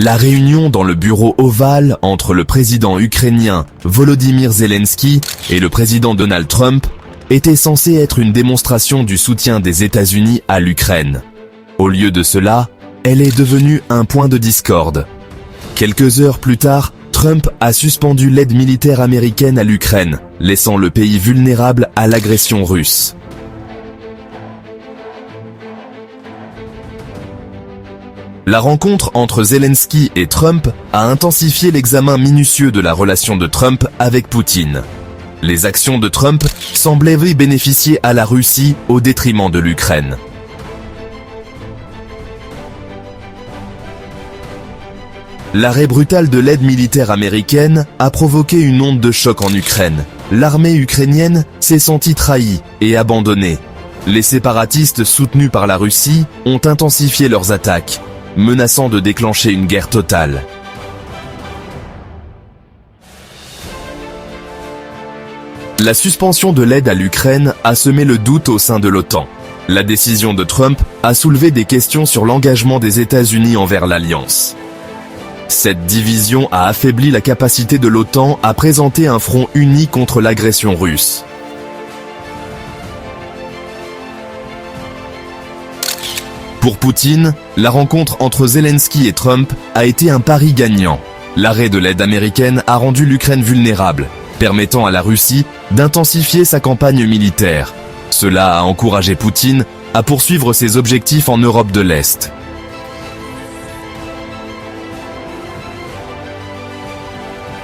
La réunion dans le bureau ovale entre le président ukrainien Volodymyr Zelensky et le président Donald Trump était censée être une démonstration du soutien des États-Unis à l'Ukraine. Au lieu de cela, elle est devenue un point de discorde. Quelques heures plus tard, Trump a suspendu l'aide militaire américaine à l'Ukraine, laissant le pays vulnérable à l'agression russe. La rencontre entre Zelensky et Trump a intensifié l'examen minutieux de la relation de Trump avec Poutine. Les actions de Trump semblaient bénéficier à la Russie au détriment de l'Ukraine. L'arrêt brutal de l'aide militaire américaine a provoqué une onde de choc en Ukraine. L'armée ukrainienne s'est sentie trahie et abandonnée. Les séparatistes soutenus par la Russie ont intensifié leurs attaques, menaçant de déclencher une guerre totale. La suspension de l'aide à l'Ukraine a semé le doute au sein de l'OTAN. La décision de Trump a soulevé des questions sur l'engagement des États-Unis envers l'Alliance. Cette division a affaibli la capacité de l'OTAN à présenter un front uni contre l'agression russe. Pour Poutine, la rencontre entre Zelensky et Trump a été un pari gagnant. L'arrêt de l'aide américaine a rendu l'Ukraine vulnérable, permettant à la Russie d'intensifier sa campagne militaire. Cela a encouragé Poutine à poursuivre ses objectifs en Europe de l'Est.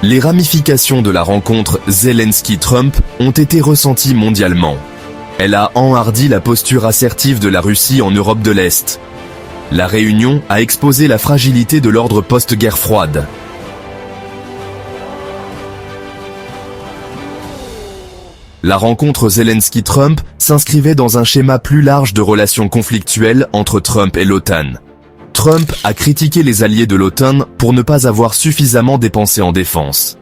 Les ramifications de la rencontre Zelensky-Trump ont été ressenties mondialement. Elle a enhardi la posture assertive de la Russie en Europe de l'Est. La réunion a exposé la fragilité de l'ordre post-guerre froide. La rencontre Zelensky-Trump s'inscrivait dans un schéma plus large de relations conflictuelles entre Trump et l'OTAN. Trump a critiqué les alliés de l'OTAN pour ne pas avoir suffisamment dépensé en défense.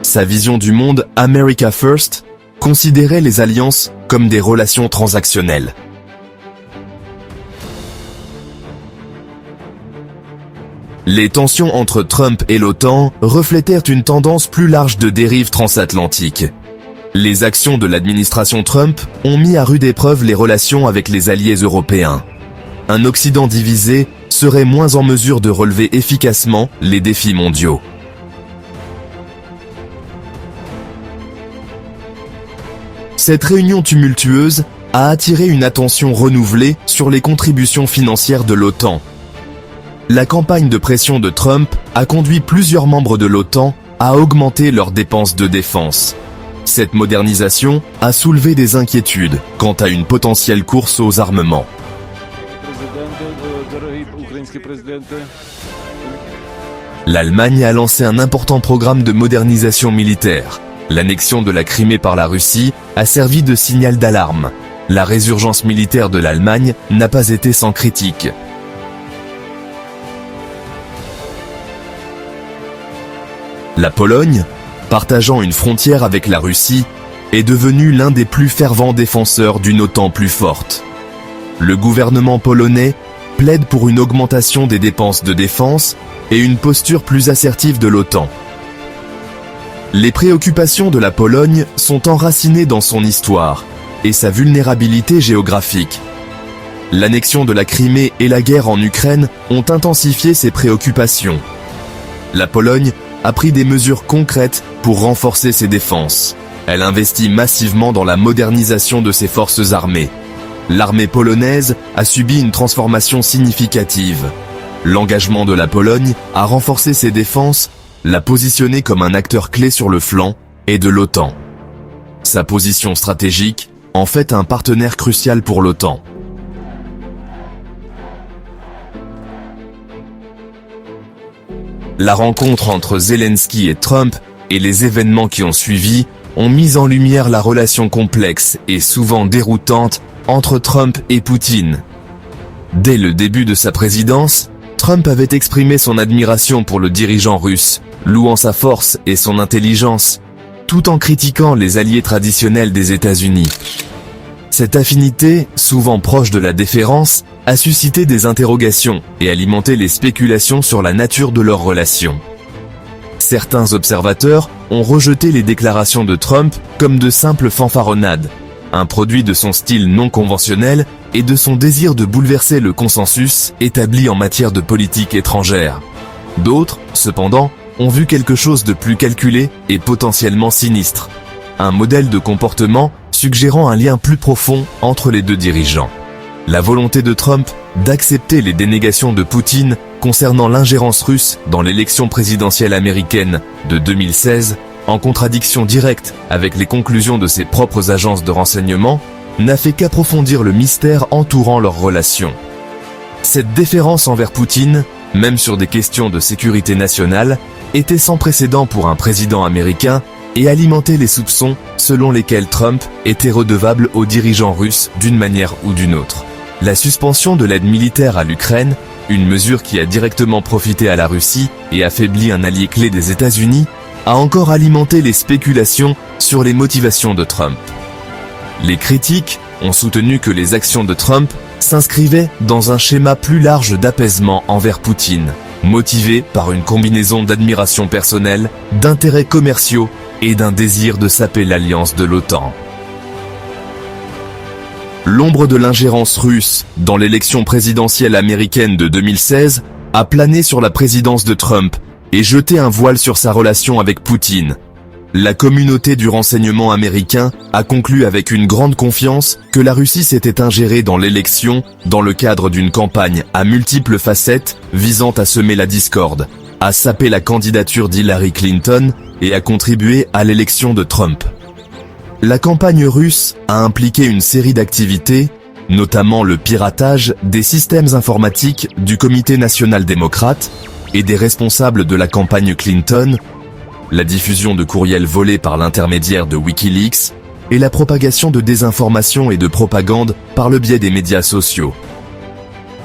Sa vision du monde « America First » considérait les alliances comme des relations transactionnelles. Les tensions entre Trump et l'OTAN reflétèrent une tendance plus large de dérive transatlantique. Les actions de l'administration Trump ont mis à rude épreuve les relations avec les alliés européens. Un Occident divisé serait moins en mesure de relever efficacement les défis mondiaux. Cette réunion tumultueuse a attiré une attention renouvelée sur les contributions financières de l'OTAN. La campagne de pression de Trump a conduit plusieurs membres de l'OTAN à augmenter leurs dépenses de défense. Cette modernisation a soulevé des inquiétudes quant à une potentielle course aux armements. L'Allemagne a lancé un important programme de modernisation militaire. L'annexion de la Crimée par la Russie a servi de signal d'alarme. La résurgence militaire de l'Allemagne n'a pas été sans critique. La Pologne, partageant une frontière avec la Russie, est devenue l'un des plus fervents défenseurs d'une OTAN plus forte. Le gouvernement polonais plaide pour une augmentation des dépenses de défense et une posture plus assertive de l'OTAN. Les préoccupations de la Pologne sont enracinées dans son histoire et sa vulnérabilité géographique. L'annexion de la Crimée et la guerre en Ukraine ont intensifié ces préoccupations. La Pologne a pris des mesures concrètes pour renforcer ses défenses. Elle investit massivement dans la modernisation de ses forces armées. L'armée polonaise a subi une transformation significative. L'engagement de la Pologne a renforcé ses défenses, l'a positionné comme un acteur clé sur le flanc et de l'OTAN. Sa position stratégique en fait un partenaire crucial pour l'OTAN. La rencontre entre Zelensky et Trump et les événements qui ont suivi ont mis en lumière la relation complexe et souvent déroutante entre Trump et Poutine. Dès le début de sa présidence, Trump avait exprimé son admiration pour le dirigeant russe, louant sa force et son intelligence, tout en critiquant les alliés traditionnels des États-Unis. Cette affinité, souvent proche de la déférence, a suscité des interrogations et alimenté les spéculations sur la nature de leur relation. Certains observateurs ont rejeté les déclarations de Trump comme de simples fanfaronnades, un produit de son style non conventionnel et de son désir de bouleverser le consensus établi en matière de politique étrangère. D'autres, cependant, ont vu quelque chose de plus calculé et potentiellement sinistre, un modèle de comportement suggérant un lien plus profond entre les deux dirigeants. La volonté de Trump d'accepter les dénégations de Poutine concernant l'ingérence russe dans l'élection présidentielle américaine de 2016, en contradiction directe avec les conclusions de ses propres agences de renseignement, n'a fait qu'approfondir le mystère entourant leur relation. Cette déférence envers Poutine, même sur des questions de sécurité nationale, était sans précédent pour un président américain et alimentait les soupçons selon lesquels Trump était redevable aux dirigeants russes d'une manière ou d'une autre. La suspension de l'aide militaire à l'Ukraine, une mesure qui a directement profité à la Russie et affaibli un allié clé des États-Unis, a encore alimenté les spéculations sur les motivations de Trump. Les critiques ont soutenu que les actions de Trump s'inscrivaient dans un schéma plus large d'apaisement envers Poutine, motivé par une combinaison d'admiration personnelle, d'intérêts commerciaux et d'un désir de saper l'alliance de l'OTAN. L'ombre de l'ingérence russe dans l'élection présidentielle américaine de 2016 a plané sur la présidence de Trump et jeté un voile sur sa relation avec Poutine. La communauté du renseignement américain a conclu avec une grande confiance que la Russie s'était ingérée dans l'élection dans le cadre d'une campagne à multiples facettes visant à semer la discorde, à saper la candidature d'Hillary Clinton et à contribuer à l'élection de Trump. La campagne russe a impliqué une série d'activités, notamment le piratage des systèmes informatiques du Comité national démocrate et des responsables de la campagne Clinton, la diffusion de courriels volés par l'intermédiaire de Wikileaks et la propagation de désinformation et de propagande par le biais des médias sociaux.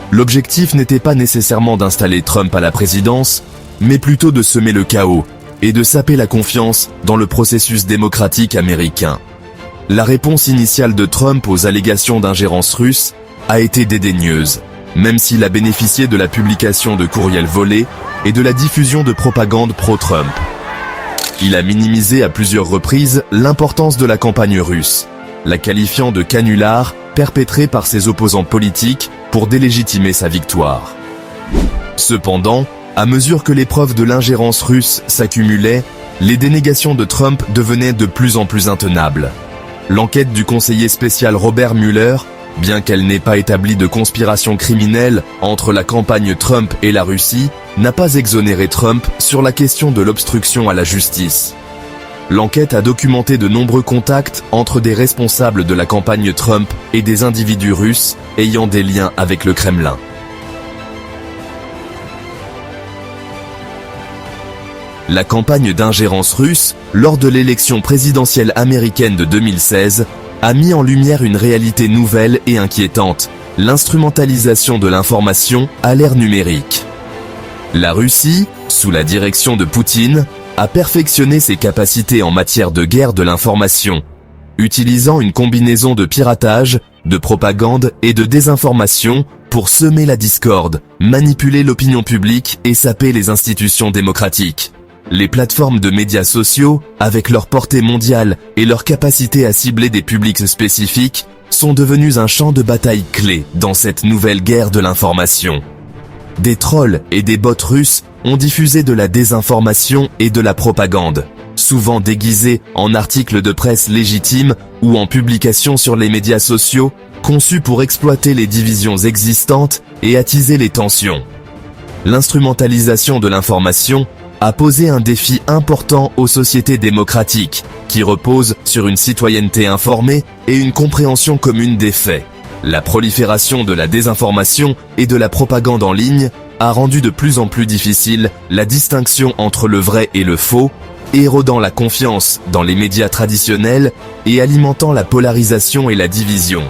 L'objectif n'était pas nécessairement d'installer Trump à la présidence, mais plutôt de semer le chaos et de saper la confiance dans le processus démocratique américain. La réponse initiale de Trump aux allégations d'ingérence russe a été dédaigneuse, même s'il a bénéficié de la publication de courriels volés et de la diffusion de propagande pro-Trump. Il a minimisé à plusieurs reprises l'importance de la campagne russe, la qualifiant de canular perpétré par ses opposants politiques pour délégitimer sa victoire. Cependant, à mesure que les preuves de l'ingérence russe s'accumulaient, les dénégations de Trump devenaient de plus en plus intenables. L'enquête du conseiller spécial Robert Mueller, bien qu'elle n'ait pas établi de conspiration criminelle entre la campagne Trump et la Russie, n'a pas exonéré Trump sur la question de l'obstruction à la justice. L'enquête a documenté de nombreux contacts entre des responsables de la campagne Trump et des individus russes ayant des liens avec le Kremlin. La campagne d'ingérence russe, lors de l'élection présidentielle américaine de 2016, a mis en lumière une réalité nouvelle et inquiétante, l'instrumentalisation de l'information à l'ère numérique. La Russie, sous la direction de Poutine, a perfectionné ses capacités en matière de guerre de l'information, utilisant une combinaison de piratage, de propagande et de désinformation pour semer la discorde, manipuler l'opinion publique et saper les institutions démocratiques. Les plateformes de médias sociaux, avec leur portée mondiale et leur capacité à cibler des publics spécifiques, sont devenues un champ de bataille clé dans cette nouvelle guerre de l'information. Des trolls et des bots russes ont diffusé de la désinformation et de la propagande, souvent déguisés en articles de presse légitimes ou en publications sur les médias sociaux, conçus pour exploiter les divisions existantes et attiser les tensions. L'instrumentalisation de l'information a posé un défi important aux sociétés démocratiques, qui reposent sur une citoyenneté informée et une compréhension commune des faits. La prolifération de la désinformation et de la propagande en ligne a rendu de plus en plus difficile la distinction entre le vrai et le faux, érodant la confiance dans les médias traditionnels et alimentant la polarisation et la division.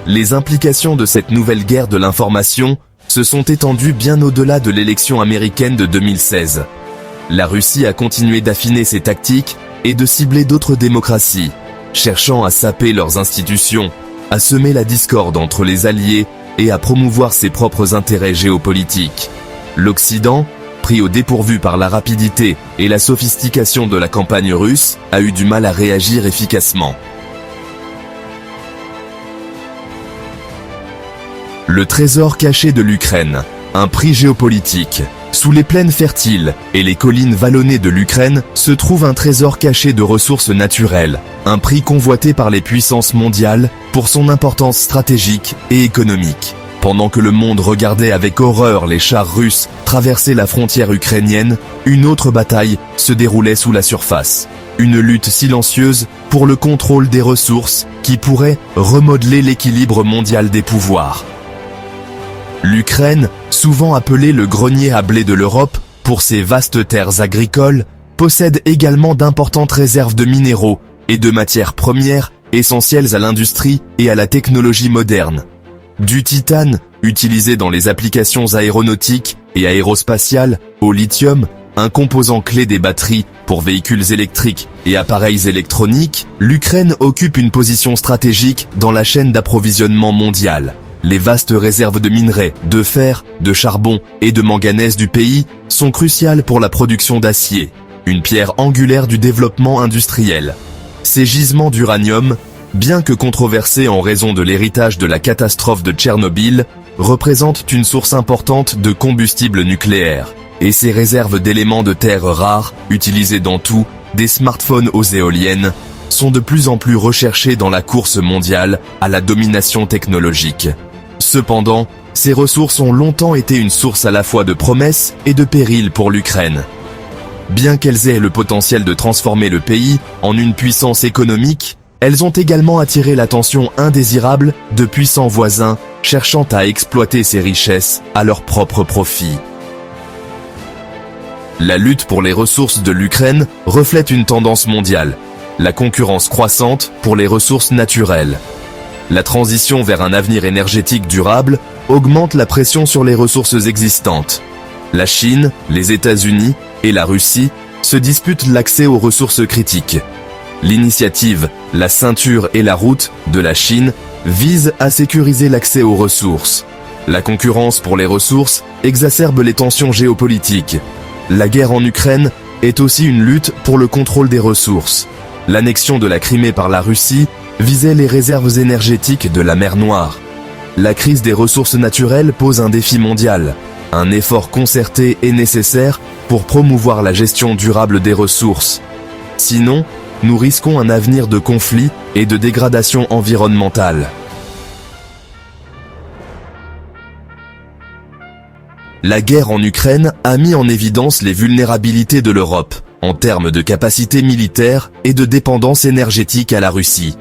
Les implications de cette nouvelle guerre de l'information se sont étendues bien au-delà de l'élection américaine de 2016. La Russie a continué d'affiner ses tactiques et de cibler d'autres démocraties, cherchant à saper leurs institutions, à semer la discorde entre les alliés et à promouvoir ses propres intérêts géopolitiques. L'Occident, pris au dépourvu par la rapidité et la sophistication de la campagne russe, a eu du mal à réagir efficacement. Le trésor caché de l'Ukraine, un prix géopolitique. Sous les plaines fertiles et les collines vallonnées de l'Ukraine se trouve un trésor caché de ressources naturelles, un prix convoité par les puissances mondiales pour son importance stratégique et économique. Pendant que le monde regardait avec horreur les chars russes traverser la frontière ukrainienne, une autre bataille se déroulait sous la surface. Une lutte silencieuse pour le contrôle des ressources qui pourrait remodeler l'équilibre mondial des pouvoirs. L'Ukraine, souvent appelée le grenier à blé de l'Europe pour ses vastes terres agricoles, possède également d'importantes réserves de minéraux et de matières premières essentielles à l'industrie et à la technologie moderne. Du titane, utilisé dans les applications aéronautiques et aérospatiales, au lithium, un composant clé des batteries pour véhicules électriques et appareils électroniques, l'Ukraine occupe une position stratégique dans la chaîne d'approvisionnement mondiale. Les vastes réserves de minerais, de fer, de charbon et de manganèse du pays sont cruciales pour la production d'acier, une pierre angulaire du développement industriel. Ces gisements d'uranium, bien que controversés en raison de l'héritage de la catastrophe de Tchernobyl, représentent une source importante de combustible nucléaire. Et ces réserves d'éléments de terre rares, utilisés dans tout, des smartphones aux éoliennes, sont de plus en plus recherchées dans la course mondiale à la domination technologique. Cependant, ces ressources ont longtemps été une source à la fois de promesses et de périls pour l'Ukraine. Bien qu'elles aient le potentiel de transformer le pays en une puissance économique, elles ont également attiré l'attention indésirable de puissants voisins cherchant à exploiter ces richesses à leur propre profit. La lutte pour les ressources de l'Ukraine reflète une tendance mondiale, la concurrence croissante pour les ressources naturelles. La transition vers un avenir énergétique durable augmente la pression sur les ressources existantes. La Chine, les États-Unis et la Russie se disputent l'accès aux ressources critiques. L'initiative « La ceinture et la route » de la Chine vise à sécuriser l'accès aux ressources. La concurrence pour les ressources exacerbe les tensions géopolitiques. La guerre en Ukraine est aussi une lutte pour le contrôle des ressources. L'annexion de la Crimée par la Russie visait les réserves énergétiques de la mer Noire. La crise des ressources naturelles pose un défi mondial. Un effort concerté est nécessaire pour promouvoir la gestion durable des ressources. Sinon, nous risquons un avenir de conflit et de dégradation environnementale. La guerre en Ukraine a mis en évidence les vulnérabilités de l'Europe, en termes de capacité militaire et de dépendance énergétique à la Russie.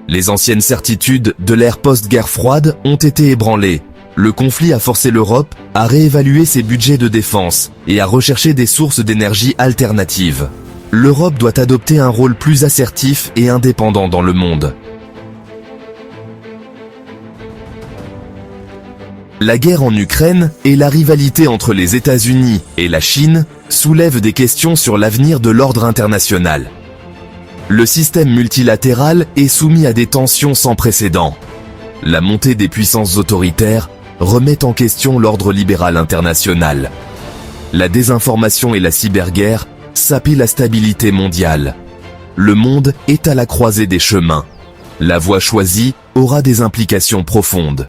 Les anciennes certitudes de l'ère post-guerre froide ont été ébranlées. Le conflit a forcé l'Europe à réévaluer ses budgets de défense et à rechercher des sources d'énergie alternatives. L'Europe doit adopter un rôle plus assertif et indépendant dans le monde. La guerre en Ukraine et la rivalité entre les États-Unis et la Chine soulèvent des questions sur l'avenir de l'ordre international. Le système multilatéral est soumis à des tensions sans précédent. La montée des puissances autoritaires remet en question l'ordre libéral international. La désinformation et la cyberguerre sapent la stabilité mondiale. Le monde est à la croisée des chemins. La voie choisie aura des implications profondes.